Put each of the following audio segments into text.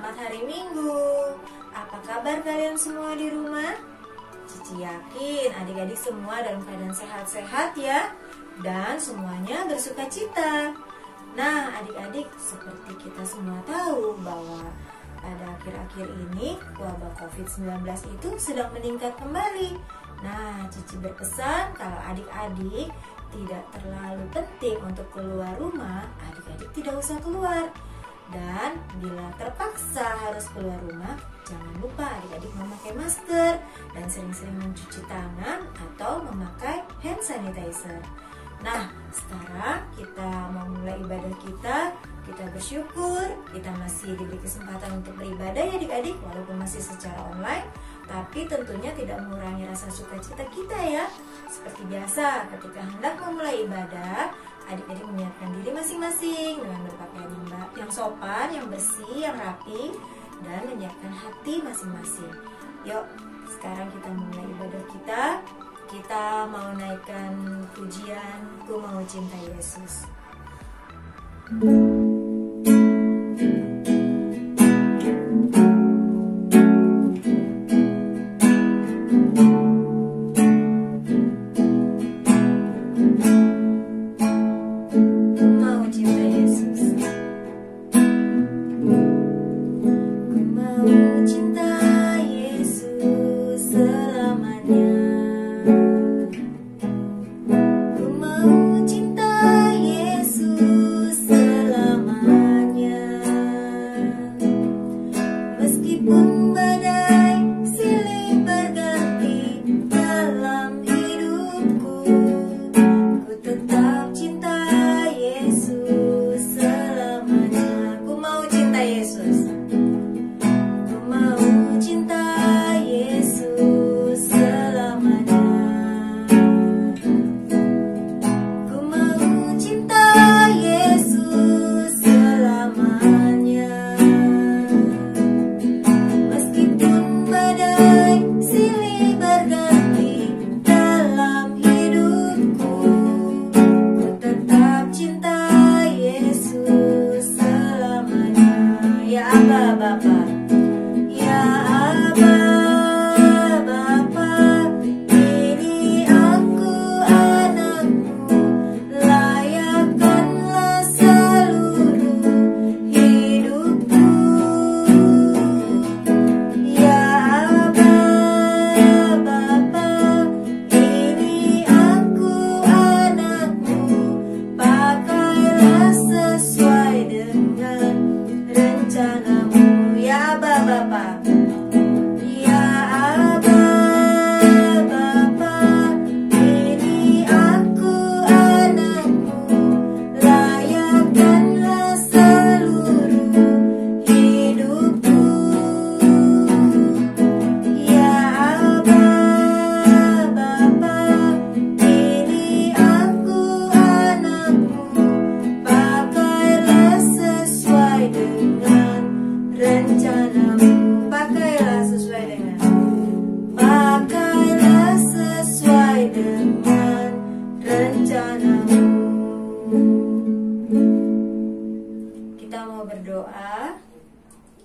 Selamat hari Minggu. Apa kabar kalian semua di rumah? Cici yakin adik-adik semua dalam keadaan sehat-sehat ya, dan semuanya bersuka cita. Nah, adik-adik, seperti kita semua tahu bahwa pada akhir-akhir ini wabah COVID-19 itu sedang meningkat kembali. Nah, Cici berpesan kalau adik-adik tidak terlalu penting untuk keluar rumah, adik-adik tidak usah keluar. Dan bila terpaksa harus keluar rumah, jangan lupa adik-adik memakai masker dan sering-sering mencuci tangan atau memakai hand sanitizer. Nah, sekarang kita mau mulai ibadah kita. Kita bersyukur kita masih diberi kesempatan untuk beribadah ya adik-adik, walaupun masih secara online, tapi tentunya tidak mengurangi rasa sukacita kita ya. Seperti biasa, ketika hendak memulai ibadah, adik-adik menyiapkan diri masing-masing dengan berpakaian yang sopan, yang bersih, yang rapi, dan menyiapkan hati masing-masing. Yuk, sekarang kita mulai ibadah kita. Kita mau naikkan pujian Ku Mau Cinta Yesus.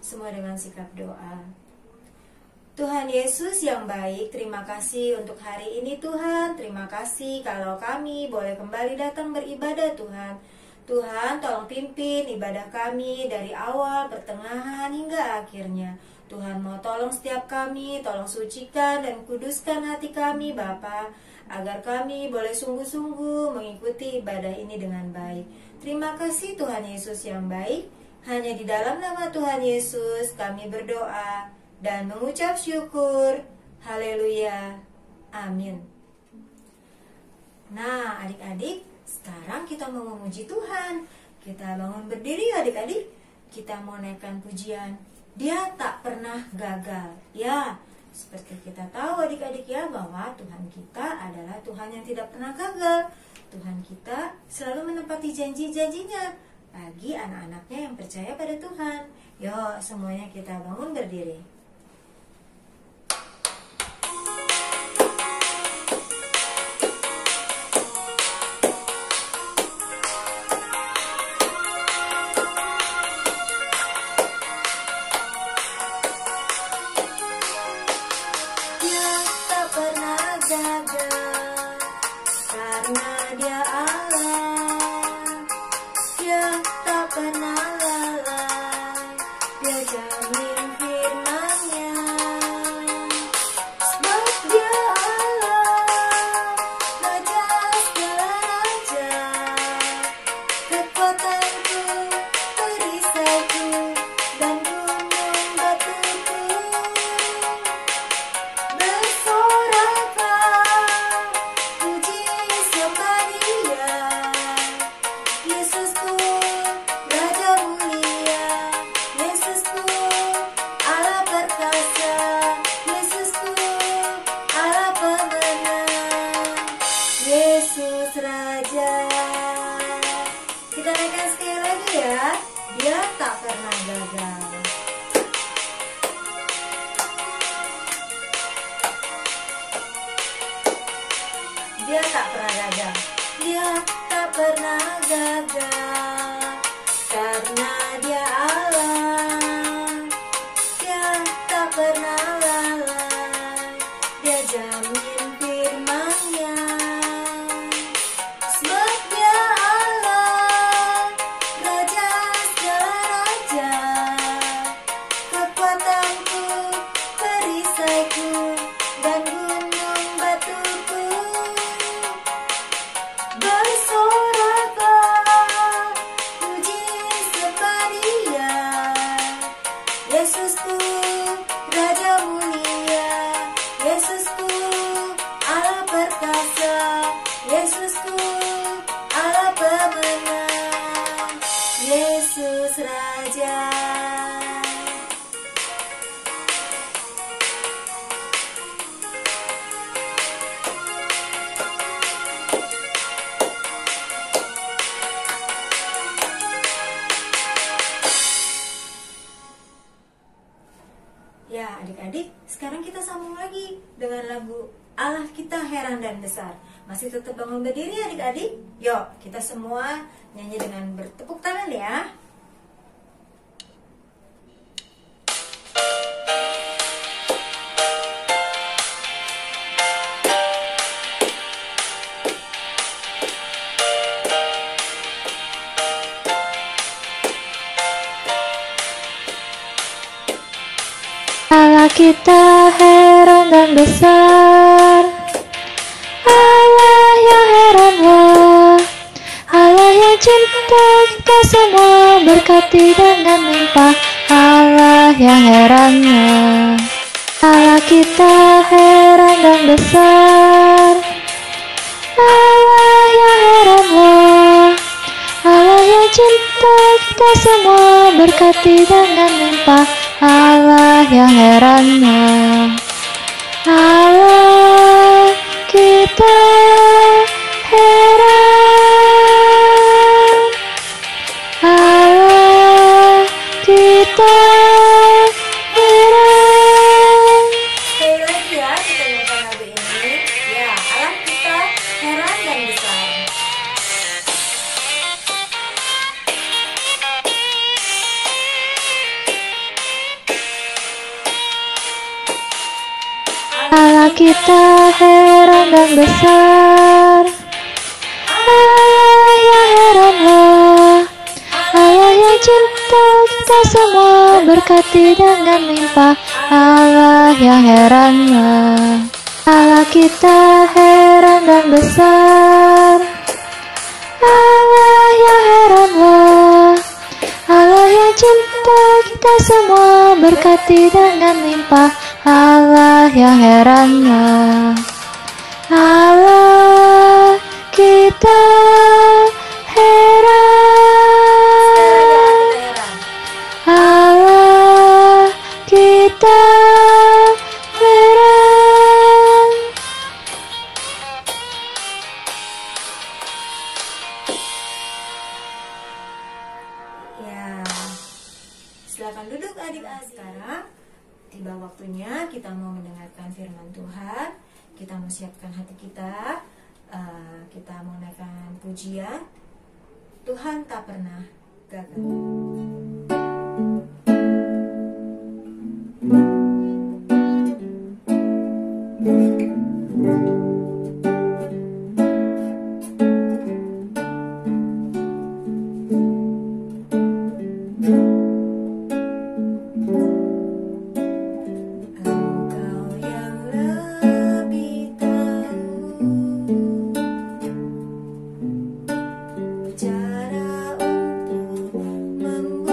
Semua dengan sikap doa. Tuhan Yesus yang baik, terima kasih untuk hari ini Tuhan. Terima kasih kalau kami boleh kembali datang beribadah Tuhan. Tuhan, tolong pimpin ibadah kami dari awal, pertengahan hingga akhirnya. Tuhan mau tolong setiap kami, tolong sucikan dan kuduskan hati kami Bapa, agar kami boleh sungguh-sungguh mengikuti ibadah ini dengan baik. Terima kasih Tuhan Yesus yang baik. Hanya di dalam nama Tuhan Yesus kami berdoa dan mengucap syukur. Haleluya. Amin. Nah, adik-adik, sekarang kita mau memuji Tuhan. Kita bangun berdiri adik-adik. Kita mau naikkan pujian Dia Tak Pernah Gagal. Ya, seperti kita tahu adik-adik ya, bahwa Tuhan kita adalah Tuhan yang tidak pernah gagal. Tuhan kita selalu menepati janji-janjinya bagi anak-anaknya yang percaya pada Tuhan. Yuk, semuanya kita bangun berdiri. Raja. Kita naikkan sekali lagi ya. Dia tak pernah gagal. Dia tak pernah gagal. Dia tak pernah gagal. Karena dia Allah. Dia tak pernah lalai. Dia jamin firman-Nya. Sebab dia Allah, Raja segala raja. Kekuatanku, perisaiku, dan gunung batuku. Bersoraklah, puji sembah Dia. Yesusku, Raja mulia. Yesusku, Allah perkasa. Yesusku, Allah pemenang. Yesus Raja. Ya, adik-adik, sekarang kita sambung lagi dengan lagu Allah Kita Heran dan Besar. Masih tetap bangun berdiri adik-adik? Yuk, kita semua nyanyi dengan bertepuk tangan ya. Allah kita heran dan besar, Allah yang heranlah, Allah yang cinta kita semua, berkati dengan limpah, Allah yang heranlah. Allah kita heran dan besar, Allah yang heranlah, Allah yang cinta kita semua, berkati dengan limpah, Allah yang heranlah. Allah kita heran, Allah kita heran. Sekali lagi ya, kita nyanyikan lagu ini. Ya, Allah kita heran dan besar. Allah kita heran dan besar, Allah yang heranlah, Allah yang cinta kita semua, berkati dengan limpah, Allah yang heranlah. Allah kita heran dan besar, Allah yang heranlah, Allah yang cinta kita semua, berkati dengan limpah, Allah yang heranlah. Allah kita heran, Allah kita heran. Ya, silakan duduk adik-adik. Sekarang tiba waktunya kita mau mendengarkan firman Tuhan. Kita mau siapkan hati kita. Kita mau naikkan pujian. Tuhan tak pernah gagal. Engkau yang lebih tahu cara untuk membuat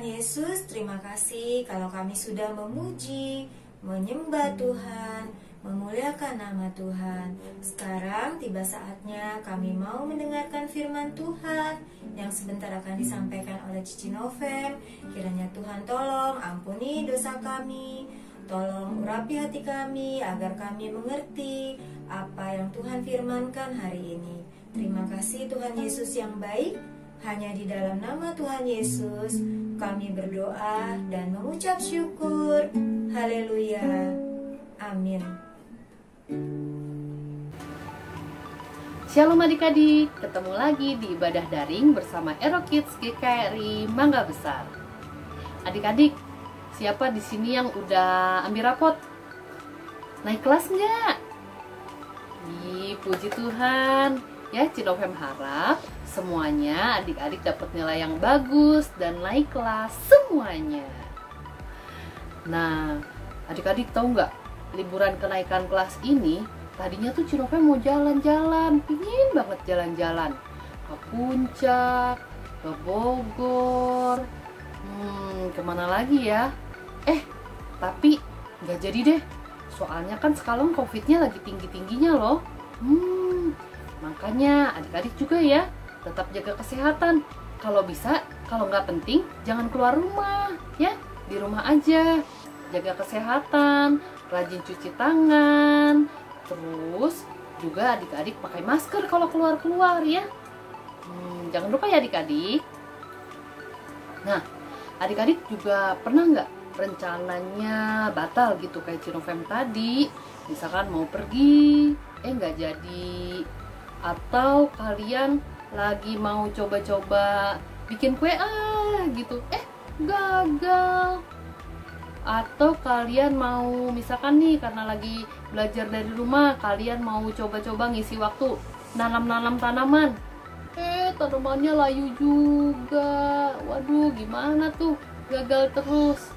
Tuhan Yesus, terima kasih kalau kami sudah memuji, menyembah Tuhan, memuliakan nama Tuhan. Sekarang tiba saatnya kami mau mendengarkan firman Tuhan yang sebentar akan disampaikan oleh Cici Novem. Kiranya Tuhan tolong ampuni dosa kami, tolong urapi hati kami agar kami mengerti apa yang Tuhan firmankan hari ini. Terima kasih Tuhan Yesus yang baik. Hanya di dalam nama Tuhan Yesus kami berdoa dan mengucap syukur. Haleluya. Amin. Shalom adik-adik, ketemu lagi di ibadah daring bersama Ero Kids GKRI Mangga Besar. Adik-adik, siapa di sini yang udah ambil rapot? Naik kelas nggak? Ih, puji Tuhan. Ya, Cinovem harap semuanya adik-adik dapat nilai yang bagus dan naik kelas semuanya. Nah, adik-adik tahu nggak, liburan kenaikan kelas ini tadinya tuh Cinovem mau jalan-jalan, pingin banget jalan-jalan ke Puncak, ke Bogor, kemana lagi ya? Tapi nggak jadi deh, soalnya kan sekarang COVID-nya lagi tinggi-tingginya loh. Makanya adik-adik juga ya, tetap jaga kesehatan. Kalau bisa, kalau nggak penting, jangan keluar rumah ya, di rumah aja. Jaga kesehatan, rajin cuci tangan, terus juga adik-adik pakai masker kalau keluar-keluar ya. Jangan lupa ya adik-adik. Nah, adik-adik juga pernah nggak rencananya batal gitu kayak Cinovem tadi? Misalkan mau pergi, nggak jadi. Atau kalian lagi mau coba-coba bikin kue gitu, gagal. Atau kalian mau misalkan nih karena lagi belajar dari rumah, kalian mau coba-coba ngisi waktu nanam-nanam tanaman, tanamannya layu juga. Waduh, gimana tuh, gagal terus.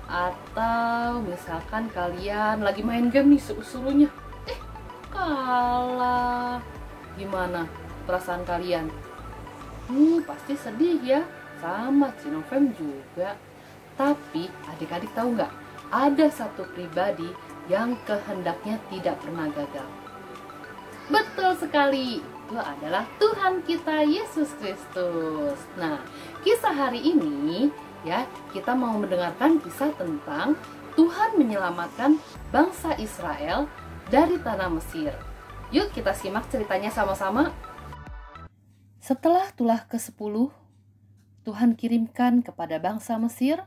Atau misalkan kalian lagi main game nih, suruh-suruhnya kalah. Gimana perasaan kalian? Pasti sedih ya, sama Cinovem juga. Tapi adik-adik tahu nggak, ada satu pribadi yang kehendaknya tidak pernah gagal. Betul sekali, itu adalah Tuhan kita Yesus Kristus. Nah, kisah hari ini ya, kita mau mendengarkan kisah tentang Tuhan menyelamatkan bangsa Israel dari tanah Mesir. Yuk kita simak ceritanya sama-sama. Setelah tulah ke-10 Tuhan kirimkan kepada bangsa Mesir,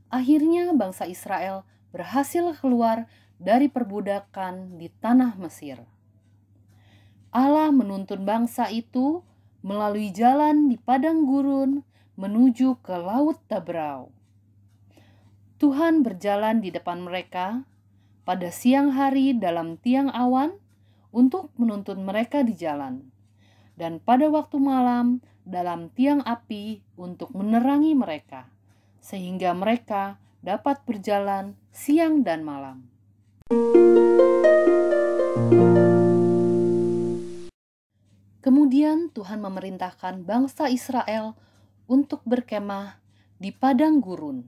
akhirnya bangsa Israel berhasil keluar dari perbudakan di tanah Mesir. Allah menuntun bangsa itu melalui jalan di padang gurun menuju ke Laut Tabrau. Tuhan berjalan di depan mereka pada siang hari dalam tiang awan untuk menuntun mereka di jalan, dan pada waktu malam dalam tiang api untuk menerangi mereka, sehingga mereka dapat berjalan siang dan malam. Kemudian Tuhan memerintahkan bangsa Israel untuk berkemah di padang gurun.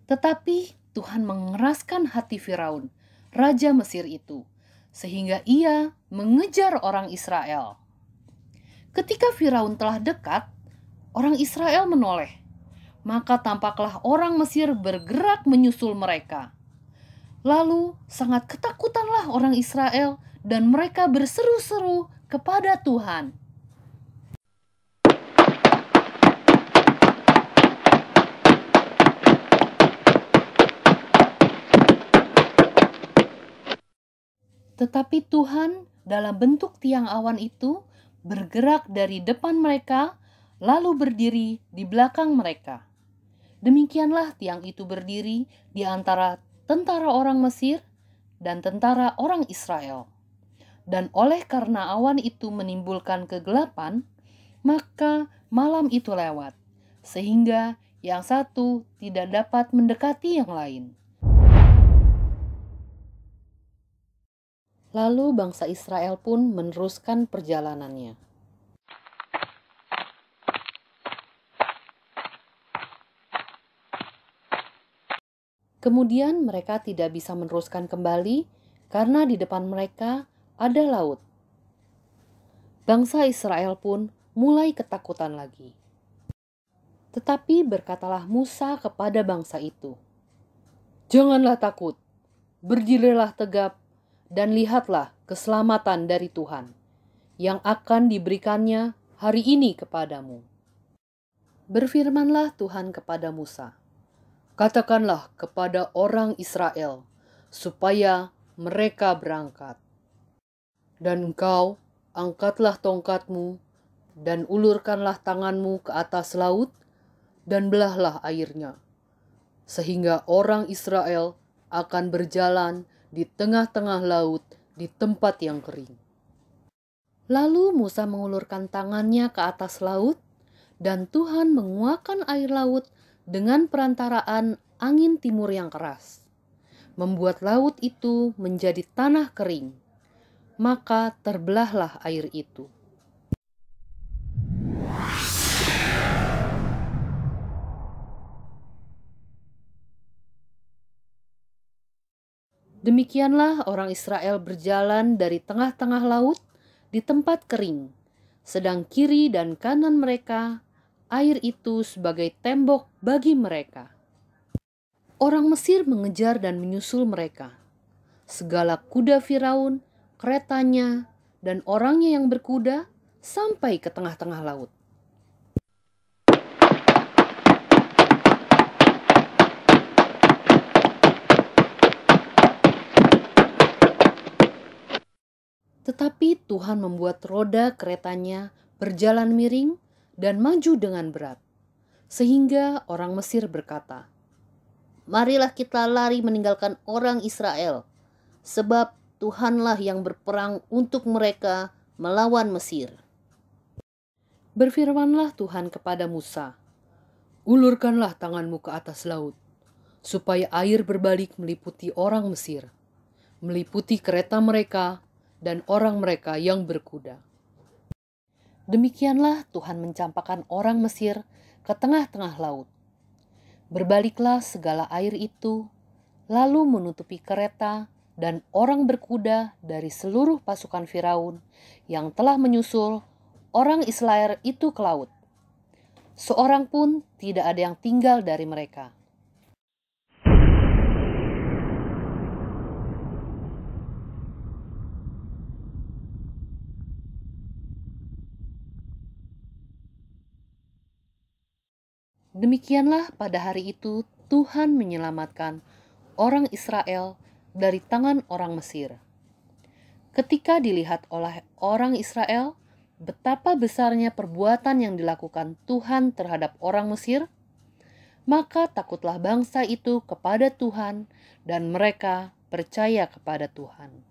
Tetapi Tuhan mengeraskan hati Firaun, raja Mesir itu, sehingga ia mengejar orang Israel. Ketika Firaun telah dekat, orang Israel menoleh. Maka tampaklah orang Mesir bergerak menyusul mereka. Lalu sangat ketakutanlah orang Israel dan mereka berseru-seru kepada Tuhan. Tetapi Tuhan dalam bentuk tiang awan itu bergerak dari depan mereka, lalu berdiri di belakang mereka. Demikianlah tiang itu berdiri di antara tentara orang Mesir dan tentara orang Israel. Dan oleh karena awan itu menimbulkan kegelapan, maka malam itu lewat, sehingga yang satu tidak dapat mendekati yang lain. Lalu bangsa Israel pun meneruskan perjalanannya. Kemudian mereka tidak bisa meneruskan kembali karena di depan mereka ada laut. Bangsa Israel pun mulai ketakutan lagi. Tetapi berkatalah Musa kepada bangsa itu, "Janganlah takut, berdirilah tegap dan lihatlah keselamatan dari Tuhan yang akan diberikannya hari ini kepadamu." Berfirmanlah Tuhan kepada Musa, "Katakanlah kepada orang Israel supaya mereka berangkat. Dan engkau angkatlah tongkatmu dan ulurkanlah tanganmu ke atas laut dan belahlah airnya, sehingga orang Israel akan berjalan di tengah-tengah laut di tempat yang kering." Lalu Musa mengulurkan tangannya ke atas laut, dan Tuhan menguakkan air laut dengan perantaraan angin timur yang keras, membuat laut itu menjadi tanah kering. Maka terbelahlah air itu. Demikianlah orang Israel berjalan dari tengah-tengah laut di tempat kering, sedang kiri dan kanan mereka air itu sebagai tembok bagi mereka. Orang Mesir mengejar dan menyusul mereka. Segala kuda Firaun, keretanya, dan orangnya yang berkuda sampai ke tengah-tengah laut. Tetapi Tuhan membuat roda keretanya berjalan miring dan maju dengan berat, sehingga orang Mesir berkata, "Marilah kita lari meninggalkan orang Israel, sebab Tuhanlah yang berperang untuk mereka melawan Mesir." Berfirmanlah Tuhan kepada Musa, "Ulurkanlah tanganmu ke atas laut, supaya air berbalik meliputi orang Mesir, meliputi kereta mereka dan orang mereka yang berkuda." Demikianlah Tuhan mencampakkan orang Mesir ke tengah-tengah laut. Berbaliklah segala air itu, lalu menutupi kereta dan orang berkuda dari seluruh pasukan Firaun yang telah menyusul orang Israel itu ke laut. Seorang pun tidak ada yang tinggal dari mereka. Demikianlah pada hari itu Tuhan menyelamatkan orang Israel dari tangan orang Mesir. Ketika dilihat oleh orang Israel betapa besarnya perbuatan yang dilakukan Tuhan terhadap orang Mesir, maka takutlah bangsa itu kepada Tuhan dan mereka percaya kepada Tuhan.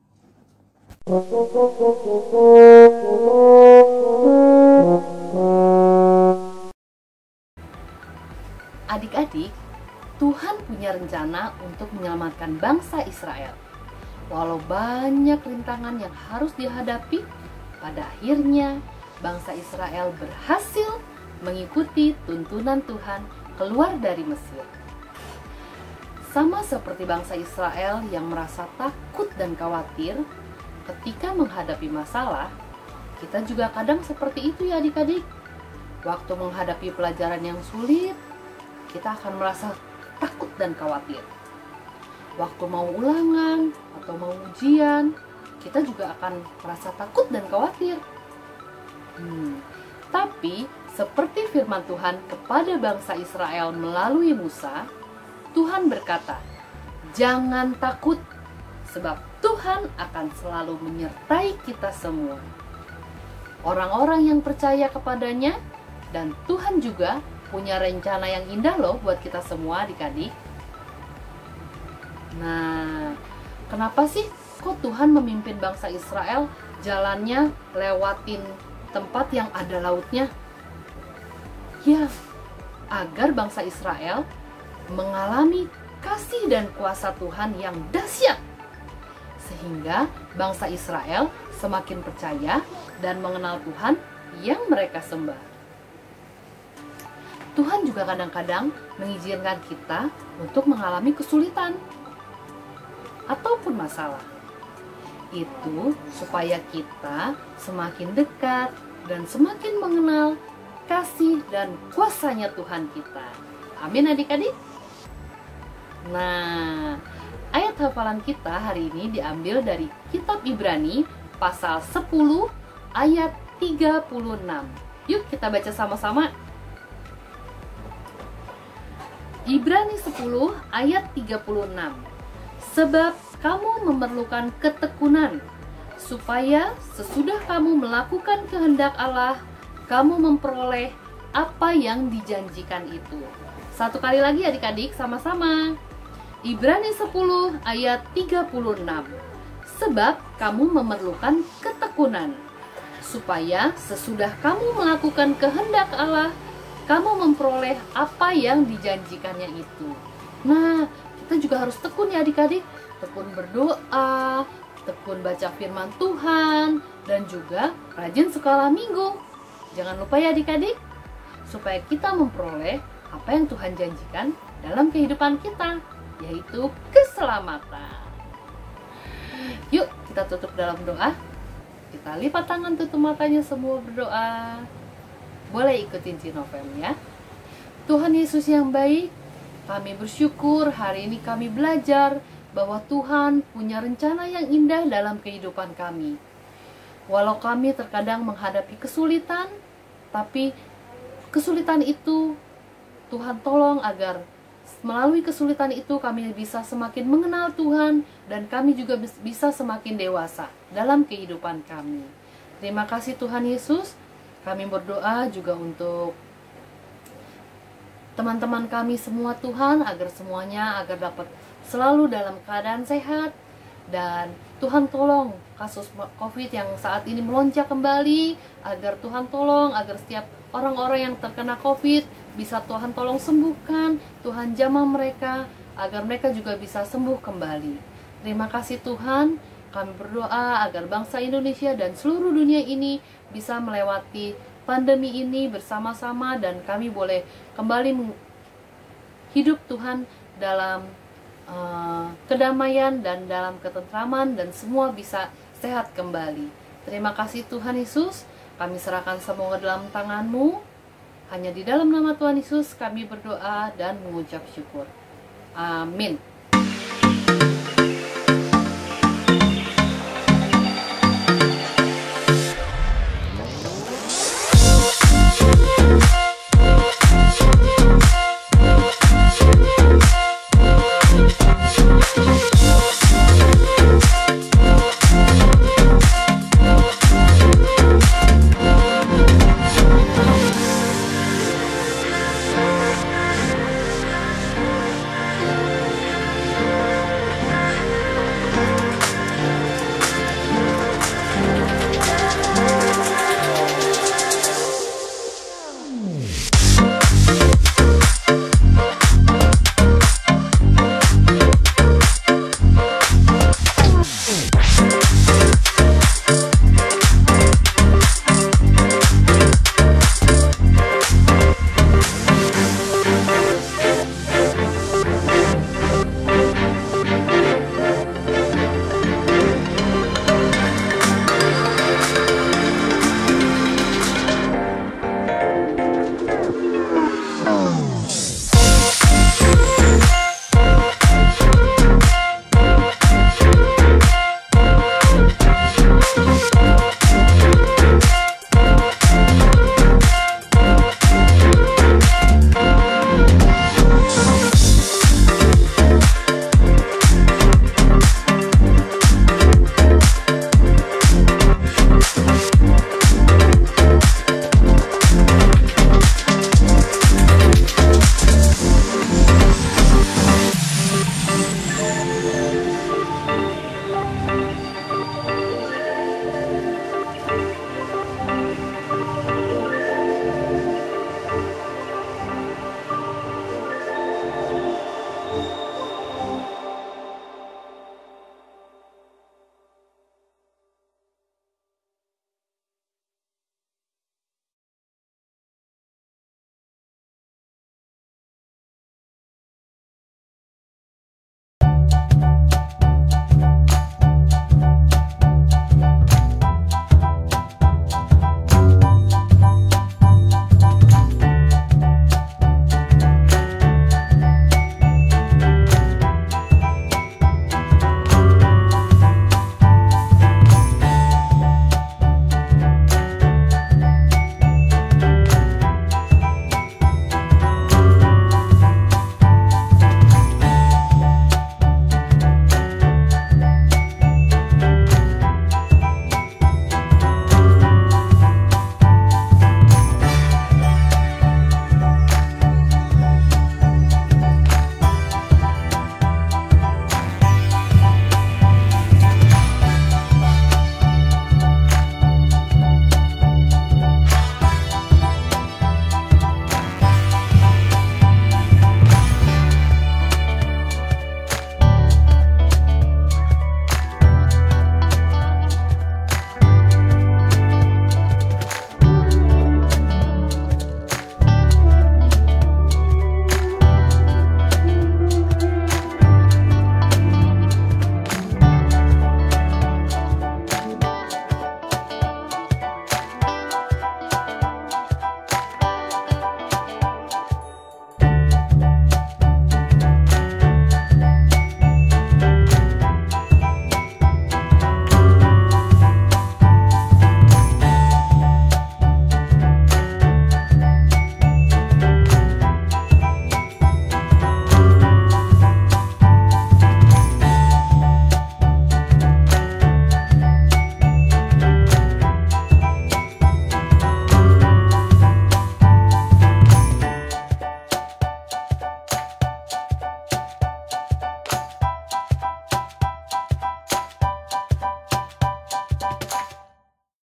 Adik-adik, Tuhan punya rencana untuk menyelamatkan bangsa Israel. Walau banyak rintangan yang harus dihadapi, pada akhirnya bangsa Israel berhasil mengikuti tuntunan Tuhan keluar dari Mesir. Sama seperti bangsa Israel yang merasa takut dan khawatir ketika menghadapi masalah, kita juga kadang seperti itu ya adik-adik. Waktu menghadapi pelajaran yang sulit, kita akan merasa takut dan khawatir. Waktu mau ulangan atau mau ujian, kita juga akan merasa takut dan khawatir. Tapi seperti firman Tuhan kepada bangsa Israel melalui Musa, Tuhan berkata, "Jangan takut, sebab Tuhan akan selalu menyertai kita semua." Orang-orang yang percaya kepadanya, dan Tuhan juga punya rencana yang indah loh buat kita semua adik-adik. Nah, kenapa sih kok Tuhan memimpin bangsa Israel jalannya lewatin tempat yang ada lautnya? Ya, agar bangsa Israel mengalami kasih dan kuasa Tuhan yang dahsyat, sehingga bangsa Israel semakin percaya dan mengenal Tuhan yang mereka sembah. Tuhan juga kadang-kadang mengizinkan kita untuk mengalami kesulitan ataupun masalah. Itu supaya kita semakin dekat dan semakin mengenal kasih dan kuasanya Tuhan kita. Amin adik-adik. Nah, ayat hafalan kita hari ini diambil dari kitab Ibrani pasal 10 ayat 36. Yuk kita baca sama-sama. Ibrani 10 ayat 36. Sebab kamu memerlukan ketekunan, supaya sesudah kamu melakukan kehendak Allah, kamu memperoleh apa yang dijanjikan itu. Satu kali lagi adik-adik sama-sama. Ibrani 10 ayat 36. Sebab kamu memerlukan ketekunan, supaya sesudah kamu melakukan kehendak Allah, kamu memperoleh apa yang dijanjikannya itu. Nah, kita juga harus tekun ya adik-adik. Tekun berdoa, tekun baca firman Tuhan, dan juga rajin sekolah minggu. Jangan lupa ya adik-adik, supaya kita memperoleh apa yang Tuhan janjikan dalam kehidupan kita, yaitu keselamatan. Yuk kita tutup dalam doa. Kita lipat tangan, tutup matanya, semua berdoa. Boleh ikutin Cinovem ya. Tuhan Yesus yang baik, kami bersyukur hari ini kami belajar bahwa Tuhan punya rencana yang indah dalam kehidupan kami. Walau kami terkadang menghadapi kesulitan, tapi kesulitan itu Tuhan tolong agar melalui kesulitan itu kami bisa semakin mengenal Tuhan dan kami juga bisa semakin dewasa dalam kehidupan kami. Terima kasih Tuhan Yesus. Kami berdoa juga untuk teman-teman kami semua Tuhan, agar semuanya dapat selalu dalam keadaan sehat. Dan Tuhan tolong kasus COVID yang saat ini melonjak kembali, agar Tuhan tolong, agar setiap orang-orang yang terkena COVID bisa Tuhan tolong sembuhkan, Tuhan jamah mereka, agar mereka juga bisa sembuh kembali. Terima kasih Tuhan. Kami berdoa agar bangsa Indonesia dan seluruh dunia ini bisa melewati pandemi ini bersama-sama, dan kami boleh kembali hidup Tuhan dalam kedamaian dan dalam ketentraman, dan semua bisa sehat kembali. Terima kasih Tuhan Yesus. Kami serahkan semua dalam tangan-Mu. Hanya di dalam nama Tuhan Yesus kami berdoa dan mengucap syukur. Amin.